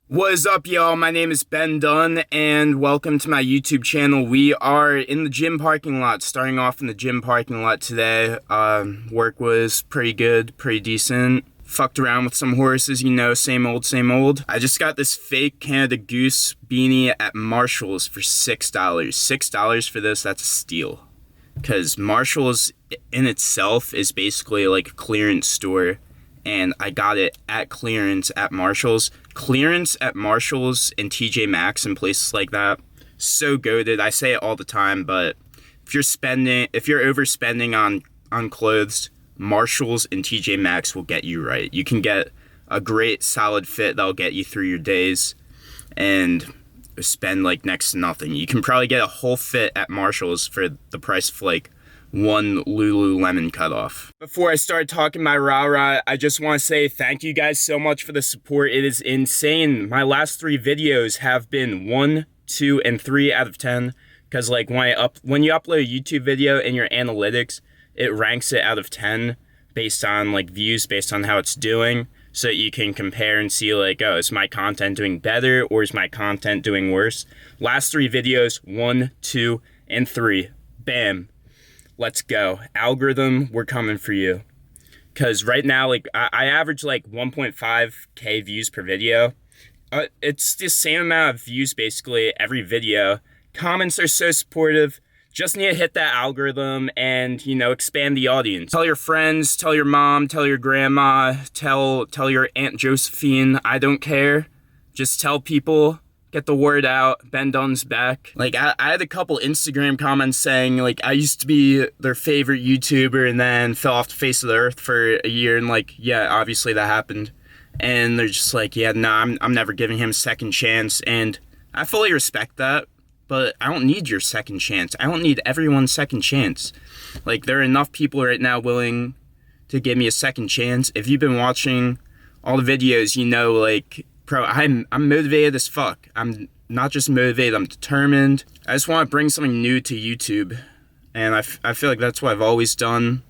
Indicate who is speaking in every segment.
Speaker 1: What is up, y'all? My name is Ben Dunn, and welcome to my YouTube channel. We are in the gym parking lot, starting off in the gym parking lot today. Work was pretty good, pretty decent. Fucked around with some horses, you know, same old, same old. I just got this fake Canada Goose beanie at Marshall's for $6. $6 for this, that's a steal. Because Marshall's in itself is basically like a clearance store. And I got it at clearance at Marshall's. Clearance at Marshall's and TJ Maxx and places like that. So goated. I say it all the time, but if you're overspending on clothes, Marshall's and TJ Maxx will get you right. You can get a great solid fit that'll get you through your days and spend like next to nothing. You can probably get a whole fit at Marshall's for the price of like one Lululemon cutoff. Before I start talking my rah-rah, I just want to say thank you guys so much for the support. It is insane. My last 3 videos have been 1, 2, and 3 out of 10. Because like when you upload a YouTube video in your analytics, it ranks it out of 10 based on like views, based on how it's doing. So that you can compare and see like, oh, is my content doing better or is my content doing worse? Last 3 videos, 1, 2, and 3. Bam. Let's go. Algorithm, we're coming for you. Because right now, like, I average like 1.5K views per video. It's the same amount of views basically every video. Comments are so supportive. Just need to hit that algorithm and, you know, expand the audience. Tell your friends, tell your mom, tell your grandma, tell your Aunt Josephine. I don't care. Just tell people. Get the word out. Ben Dunn's back. Like, I had a couple Instagram comments saying, like, I used to be their favorite YouTuber and then fell off the face of the earth for a year. And, like, yeah, obviously that happened. And they're just like, yeah, nah, I'm never giving him a second chance. And I fully respect that. But I don't need your second chance. I don't need everyone's second chance. Like, there are enough people right now willing to give me a second chance. If you've been watching all the videos, you know, like, bro, I'm motivated as fuck. I'm not just motivated, I'm determined. I just want to bring something new to YouTube. And I feel like that's what I've always done.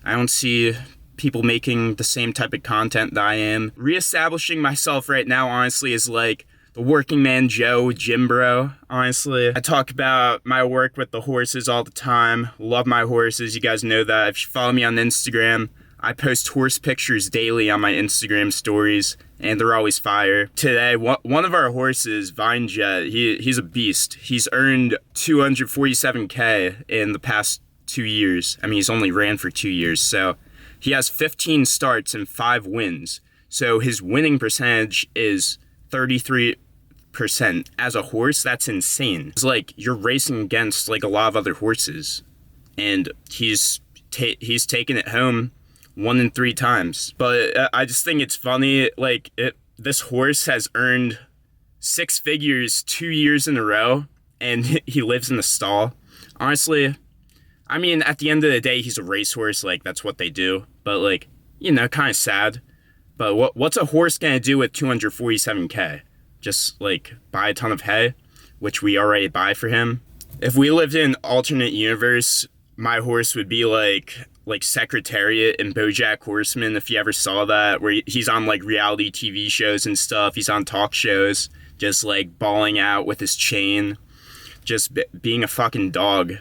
Speaker 1: I don't see people making the same type of content that I am. Reestablishing myself right now, honestly, is like the working man Joe, gym bro, honestly. I talk about my work with the horses all the time. Love my horses, you guys know that. If you follow me on Instagram, I post horse pictures daily on my Instagram stories, and they're always fire. Today, one of our horses, Vine Jet, he's a beast. He's earned 247K in the past 2 years. I mean, he's only ran for 2 years, so he has 15 starts and 5 wins. So his winning percentage is 33%. As a horse, that's insane. It's like you're racing against like a lot of other horses, and he's taken it home 1 in 3 times. But I just think it's funny, like, this horse has earned 6 figures 2 years in a row, and he lives in the stall. Honestly, I mean, at the end of the day, he's a racehorse, like, that's what they do. But, like, you know, kind of sad. But what's a horse gonna do with 247K? Just, like, buy a ton of hay, which we already buy for him. If we lived in an alternate universe, my horse would be like Secretariat and BoJack Horseman, if you ever saw that, where he's on like reality TV shows and stuff. He's on talk shows, just like bawling out with his chain, just being a fucking dog.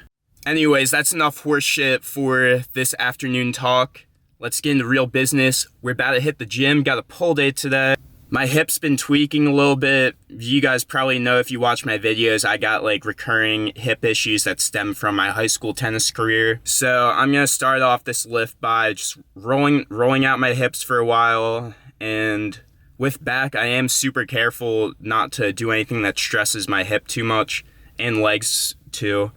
Speaker 1: Anyways, that's enough horse shit for this afternoon talk. Let's get into real business. We're about to hit the gym, got a pull day today. My hip's been tweaking a little bit. You guys probably know if you watch my videos, I got like recurring hip issues that stem from my high school tennis career. So I'm gonna start off this lift by just rolling out my hips for a while. And with back, I am super careful not to do anything that stresses my hip too much, and legs too.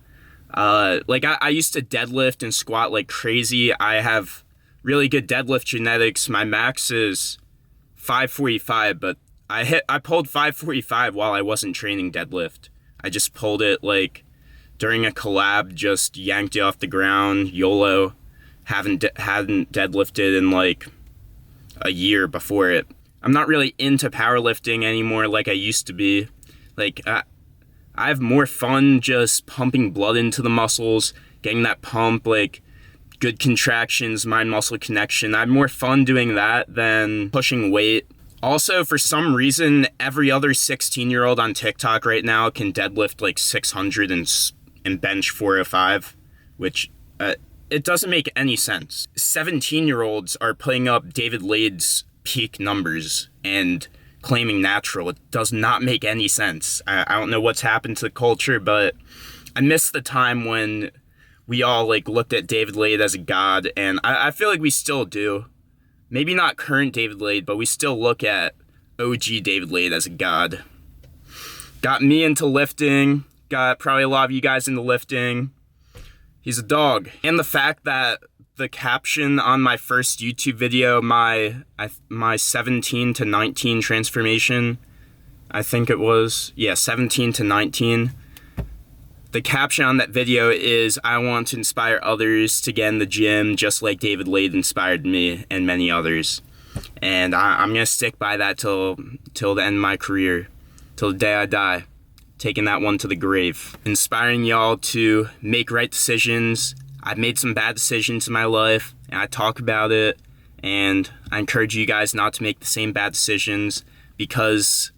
Speaker 1: Like I used to deadlift and squat like crazy. I have really good deadlift genetics. My max is 545, but I pulled 545 while I wasn't training deadlift. I just pulled it like during a collab, just yanked it off the ground, YOLO. Hadn't deadlifted in like a year before it. I'm not really into powerlifting anymore like I used to be. Like I have more fun just pumping blood into the muscles, getting that pump, like good contractions, mind-muscle connection. I have more fun doing that than pushing weight Also, for some reason, every other 16-year-old on TikTok right now can deadlift like 600 and bench 405, which it doesn't make any sense. 17-year-olds are putting up David Lade's peak numbers and claiming natural. It does not make any sense. I don't know what's happened to the culture, but I miss the time when we all like looked at David Lade as a god, and I feel like we still do. Maybe not current David Lade, but we still look at OG David Lade as a god. Got me into lifting, got probably a lot of you guys into lifting. He's a dog. And the fact that the caption on my first YouTube video, my 17 to 19 transformation, I think it was, yeah, 17 to 19. The caption on that video is, I want to inspire others to get in the gym just like David Lade inspired me and many others. And I'm going to stick by that till the end of my career, till the day I die, taking that one to the grave. Inspiring y'all to make right decisions. I've made some bad decisions in my life, and I talk about it, and I encourage you guys not to make the same bad decisions, because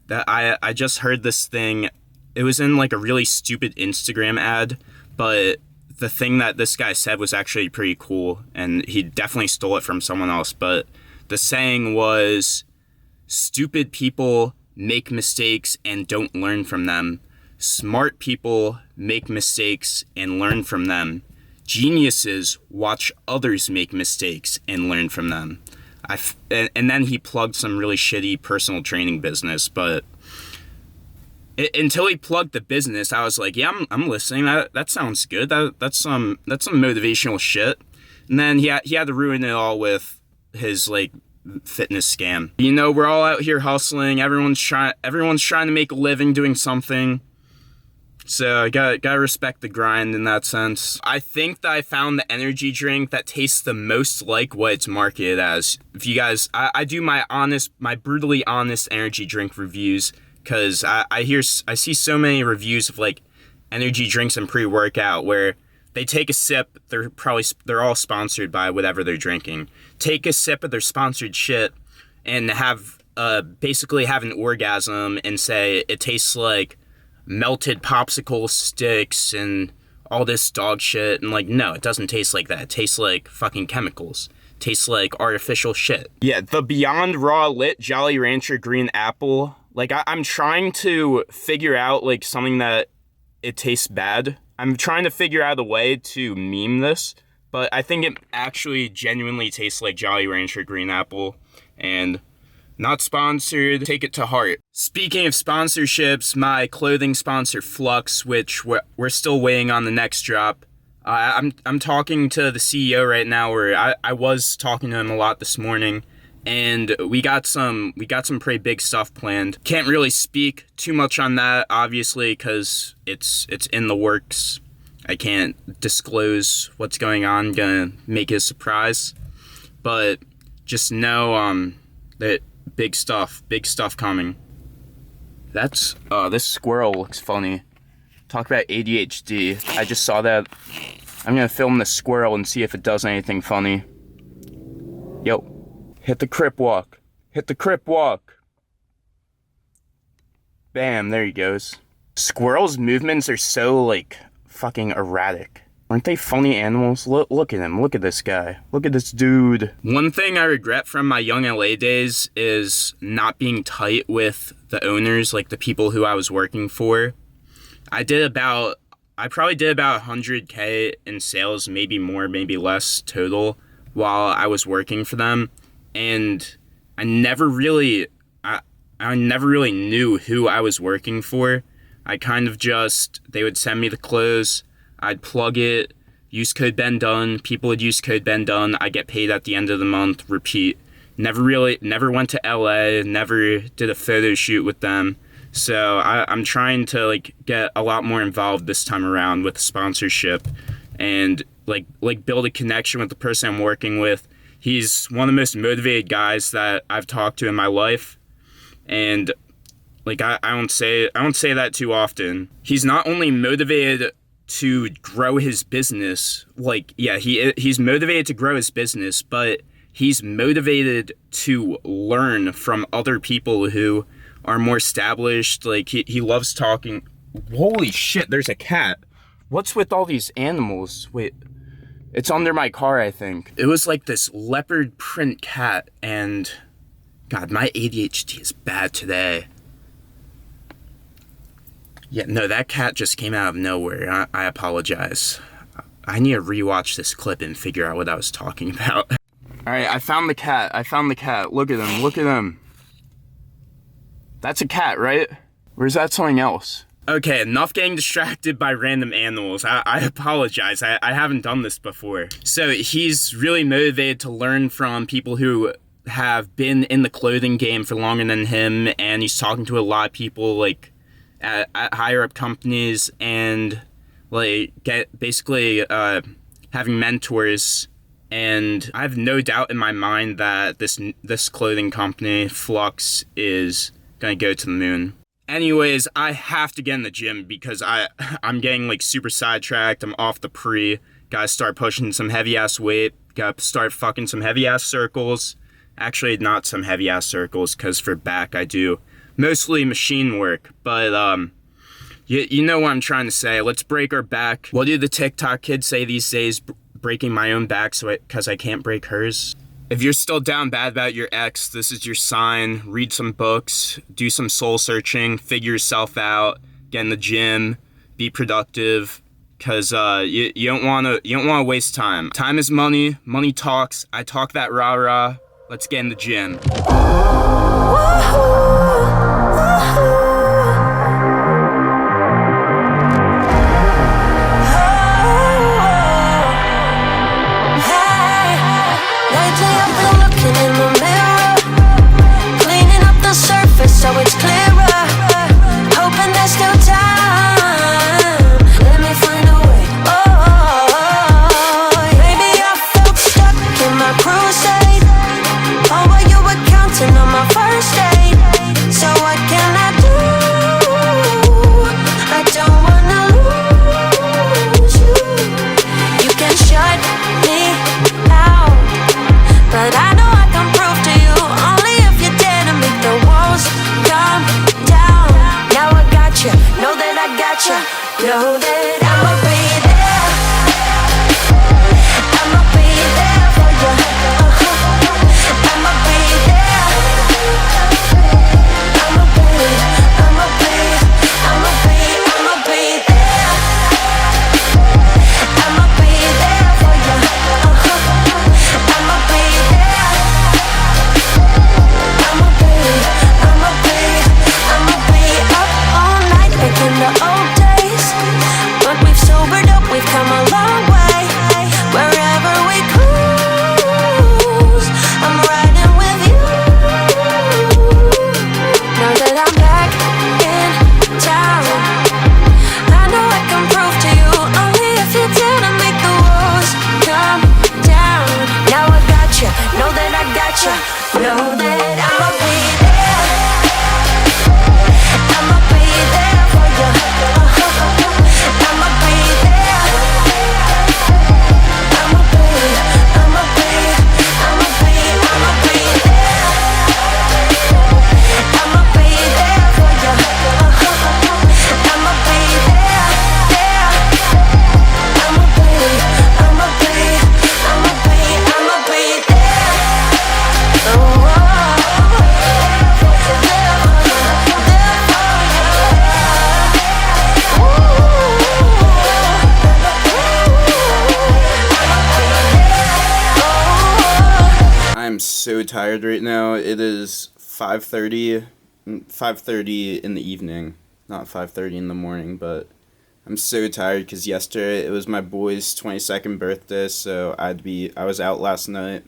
Speaker 1: that I just heard this thing. It was in like a really stupid Instagram ad, but the thing that this guy said was actually pretty cool, and he definitely stole it from someone else. But the saying was, stupid people make mistakes and don't learn from them. Smart people make mistakes and learn from them. Geniuses watch others make mistakes and learn from them. And then he plugged some really shitty personal training business, but until he plugged the business, I was like, yeah, I'm listening. That sounds good. That's some motivational shit. And then he had to ruin it all with his like fitness scam. You know, we're all out here hustling. Everyone's trying to make a living doing something. So I gotta respect the grind in that sense. I think that I found the energy drink that tastes the most like what it's marketed as. If you guys, I do my brutally honest energy drink reviews. Because I see so many reviews of like energy drinks and pre-workout where they take a sip, they're all sponsored by whatever they're drinking. Take a sip of their sponsored shit and basically have an orgasm and say it tastes like melted popsicle sticks and all this dog shit. And like, no, it doesn't taste like that. It tastes like fucking chemicals. It tastes like artificial shit. Yeah, the Beyond Raw Lit Jolly Rancher Green Apple. Like, I'm trying to figure out, like, something that it tastes bad. I'm trying to figure out a way to meme this, but I think it actually genuinely tastes like Jolly Rancher Green Apple, and not sponsored. Take it to heart. Speaking of sponsorships, my clothing sponsor Flux, which we're still waiting on the next drop. I'm talking to the CEO right now, or I was talking to him a lot this morning. And we got some pretty big stuff planned. Can't really speak too much on that, obviously, because it's in the works. I can't disclose what's going on. Gonna make it a surprise, but just know that big stuff coming. That's this squirrel looks funny. Talk about ADHD. I just saw that. I'm gonna film the squirrel and see if it does anything funny. Yo. Hit the crip walk. Hit the crip walk. Bam, there he goes. Squirrels' movements are so, like, fucking erratic. Aren't they funny animals? Look at him. Look at this guy. Look at this dude. One thing I regret from my young LA days is not being tight with the owners, like the people who I was working for. I probably did about 100K in sales, maybe more, maybe less total, while I was working for them. And I never really knew who I was working for. I kind of they would send me the clothes, I'd plug it, use code BENDONE, people would use code BENDONE, I get paid at the end of the month, repeat. Never went to LA, never did a photo shoot with them. So I'm trying to like get a lot more involved this time around with sponsorship and like build a connection with the person I'm working with. He's one of the most motivated guys that I've talked to in my life, and like I don't say that too often. He's not only motivated to grow his business, like yeah, he's motivated to grow his business, but he's motivated to learn from other people who are more established. Like, he loves talking. Holy shit, there's a cat. What's with all these animals? Wait, it's under my car, I think. It was like this leopard print cat, and God, my ADHD is bad today. Yeah, no, that cat just came out of nowhere. I apologize. I need to rewatch this clip and figure out what I was talking about. Alright, I found the cat. Look at him. Look at him. That's a cat, right? Or is that something else? Okay, enough getting distracted by random animals. I apologize. I haven't done this before. So he's really motivated to learn from people who have been in the clothing game for longer than him, and he's talking to a lot of people, like, at higher up companies, and like basically having mentors. And I have no doubt in my mind that this clothing company, Flux, is gonna go to the moon. Anyways, I have to get in the gym because I'm getting like super sidetracked. I'm off the pre. Gotta start pushing some heavy ass weight. Gotta start fucking some heavy ass circles. Actually, not some heavy ass circles, because for back I do mostly machine work, but you know what I'm trying to say. Let's break our back. What do the TikTok kids say these days? Breaking my own back because I can't break hers. If you're still down bad about your ex, this is your sign. Read some books, do some soul searching, figure yourself out, get in the gym, be productive, because you don't want to waste time. Time is money. Money talks. I talk that rah-rah. Let's get in the gym.
Speaker 2: So it's clearer, hoping there's still time. Let me find a way. Oh, maybe I felt stuck in my crusade. Oh, well, you were counting on my first date. So what can I do? I don't wanna lose you. You can shut me out, but I know I can prove to you only if you dare to make the walls come down. Now I got you, know that I got you, know that I'ma be there. I'ma be there for you. I'ma be there. I'ma be there. I'ma be there for you. I'ma be there. I'ma be up all night making the old days. But we've sobered up, we've come a long way. Wherever we cruise, I'm riding with you. Now that I'm back in town, I know I can prove to you only if you dare to make the walls come down. Now I got you, know that I got you, know that I'ma be there. I'ma be there for you. I'ma be there. I'ma be there. I'ma be there for you. I'ma be there. I'ma be there.
Speaker 1: I'm so tired right now. It is 5:30 in the evening, not 5:30 in the morning, but I'm so tired because yesterday it was my boy's 22nd birthday, so I was out last night.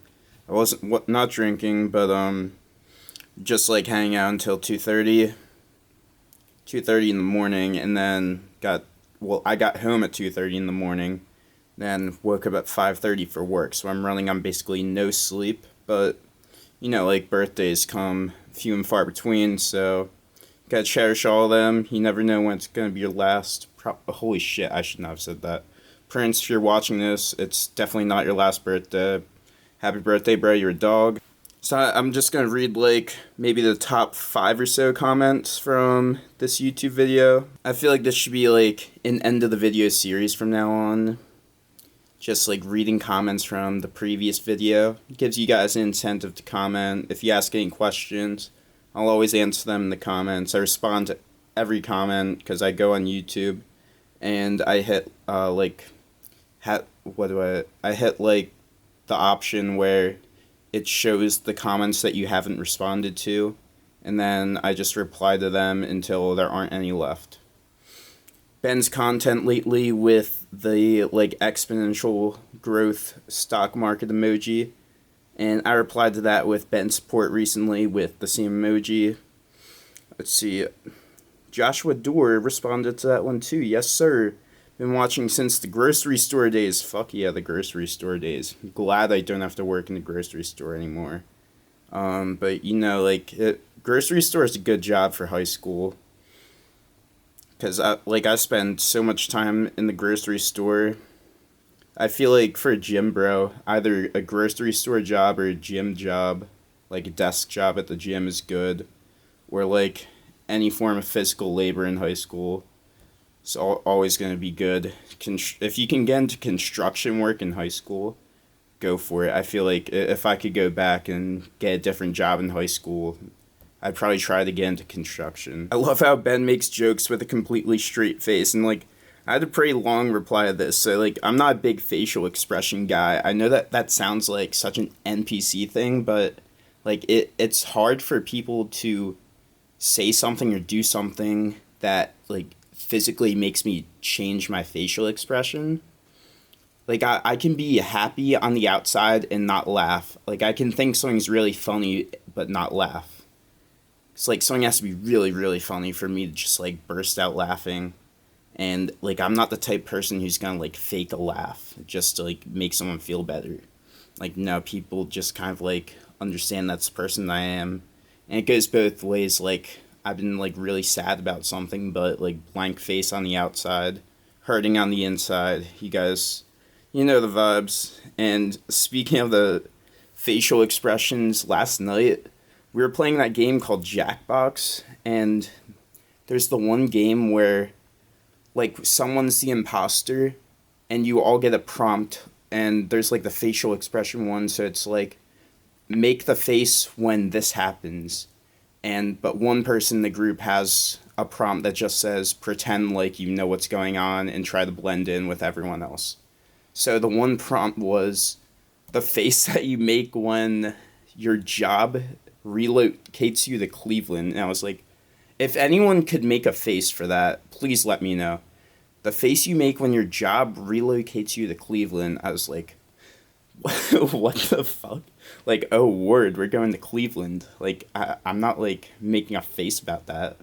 Speaker 1: I wasn't not drinking, but just like hanging out until 2:30 in the morning, and then I got home at 2:30 in the morning, then woke up at 5:30 for work, so I'm running on basically no sleep. But you know, like, birthdays come few and far between, so gotta cherish all of them. You never know when it's gonna be your last. Holy shit, I should not have said that. Prince, if you're watching this, it's definitely not your last birthday. Happy birthday, bro, you're a dog. So I'm just gonna read like maybe the top 5 or so comments from this YouTube video. I feel like this should be like an end of the video series from now on. Just like reading comments from the previous video. It gives you guys an incentive to comment. If you ask any questions, I'll always answer them in the comments. I respond to every comment because I go on YouTube and I hit I hit like the option where it shows the comments that you haven't responded to, and then I just reply to them until there aren't any left. Ben's content lately with the like exponential growth stock market emoji, and I replied to that with Ben's support recently with the same emoji. Let's see, Joshua Dorr responded to that one too. Yes, sir. Been watching since the grocery store days. Fuck yeah, the grocery store days. Glad I don't have to work in the grocery store anymore. But you know, like, grocery store is a good job for high school. Because, I spend so much time in the grocery store. I feel like for a gym bro, either a grocery store job or a gym job, like a desk job at the gym is good. Or, like, any form of physical labor in high school. It's always going to be good. If you can get into construction work in high school, go for it. I feel like if I could go back and get a different job in high school, I'd probably try to get into construction. I love how Ben makes jokes with a completely straight face, and like, I had a pretty long reply to this, so like, I'm not a big facial expression guy. I know that sounds like such an NPC thing, but like, it's hard for people to say something or do something that like physically makes me change my facial expression. Like, I can be happy on the outside and not laugh. Like, I can think something's really funny but not laugh. It's like something has to be really, really funny for me to just like burst out laughing. And like, I'm not the type of person who's gonna like fake a laugh just to like make someone feel better. Like, no, people just kind of like understand that's the person I am. And it goes both ways. Like, I've been like really sad about something, but like blank face on the outside, hurting on the inside. You guys, you know the vibes. And speaking of the facial expressions, last night we were playing that game called Jackbox, and there's the one game where like someone's the imposter and you all get a prompt, and there's like the facial expression one, so it's like make the face when this happens. But one person in the group has a prompt that just says pretend like you know what's going on and try to blend in with everyone else. So the one prompt was the face that you make when your job relocates you to Cleveland. And I was like, if anyone could make a face for that, please let me know. The face you make when your job relocates you to Cleveland. I was like, what the fuck? Like, oh, word, we're going to Cleveland. Like, I'm not, like, making a face about that.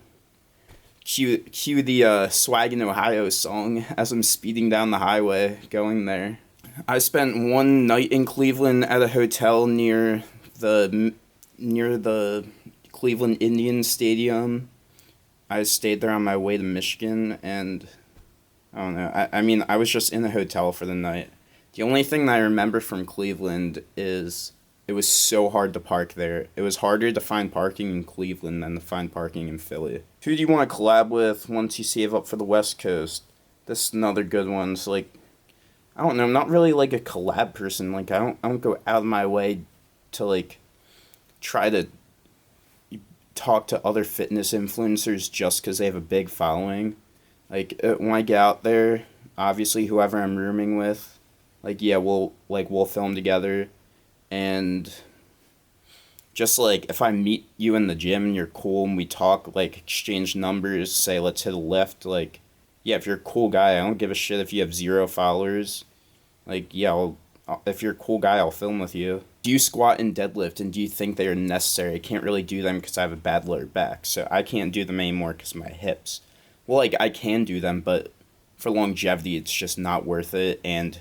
Speaker 1: Cue the Swag in Ohio song as I'm speeding down the highway going there. I spent one night in Cleveland at a hotel near the Cleveland Indians Stadium. I stayed there on my way to Michigan, and I don't know. I mean, I was just in a hotel for the night. The only thing that I remember from Cleveland is it was so hard to park there. It was harder to find parking in Cleveland than to find parking in Philly. Who do you want to collab with once you save up for the West Coast? This is another good one. So, like, I don't know. I'm not really, like, a collab person. Like, I don't go out of my way to, like, try to talk to other fitness influencers just because they have a big following. Like, when I get out there, obviously, whoever I'm rooming with, like, yeah, we'll film together, and just, like, if I meet you in the gym and you're cool and we talk, like, exchange numbers, say, let's hit a lift, like, yeah, if you're a cool guy, I don't give a shit if you have 0 followers. Like, yeah, if you're a cool guy, I'll film with you. Do you squat and deadlift, and do you think they are necessary? I can't really do them because I have a bad lower back, so I can't do them anymore because of my hips. Well, like, I can do them, but for longevity, it's just not worth it, and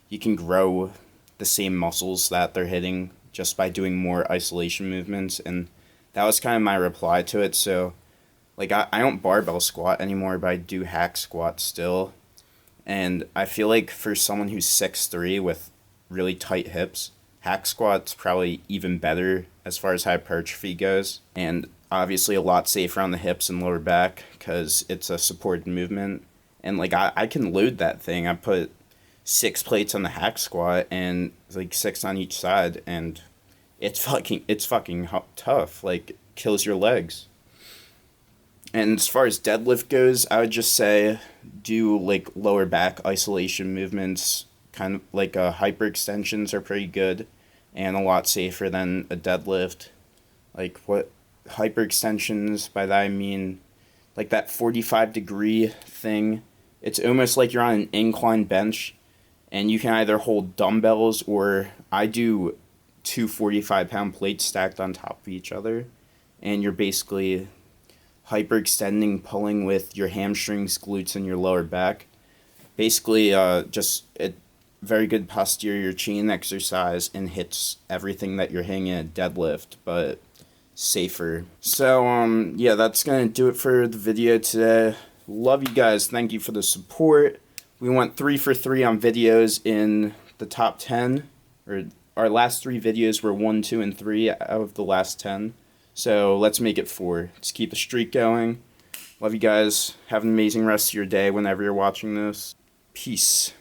Speaker 1: you can grow the same muscles that they're hitting just by doing more isolation movements, and that was kind of my reply to it. So, like, I don't barbell squat anymore, but I do hack squat still, and I feel like for someone who's 6'3" with really tight hips, hack squat's probably even better as far as hypertrophy goes, and obviously a lot safer on the hips and lower back because it's a supported movement. And like I can load that thing. I put 6 plates on the hack squat and like 6 on each side, and it's fucking tough. Like, kills your legs. And as far as deadlift goes, I would just say do like lower back isolation movements. Kind of like hyperextensions are pretty good and a lot safer than a deadlift. Like, what hyperextensions, by that I mean like that 45-degree thing. It's almost like you're on an incline bench, and you can either hold dumbbells, or I do 2 45-pound plates stacked on top of each other, and you're basically hyperextending, pulling with your hamstrings, glutes, and your lower back. Basically, just a very good posterior chain exercise, and hits everything that you're hitting in a deadlift, but safer. So, yeah, that's gonna do it for the video today. Love you guys. Thank you for the support. We went 3 for 3 on videos in the top 10, or our last 3 videos were 1, 2, and 3 out of the last 10. So let's make it 4. Let's keep the streak going. Love you guys. Have an amazing rest of your day whenever you're watching this. Peace.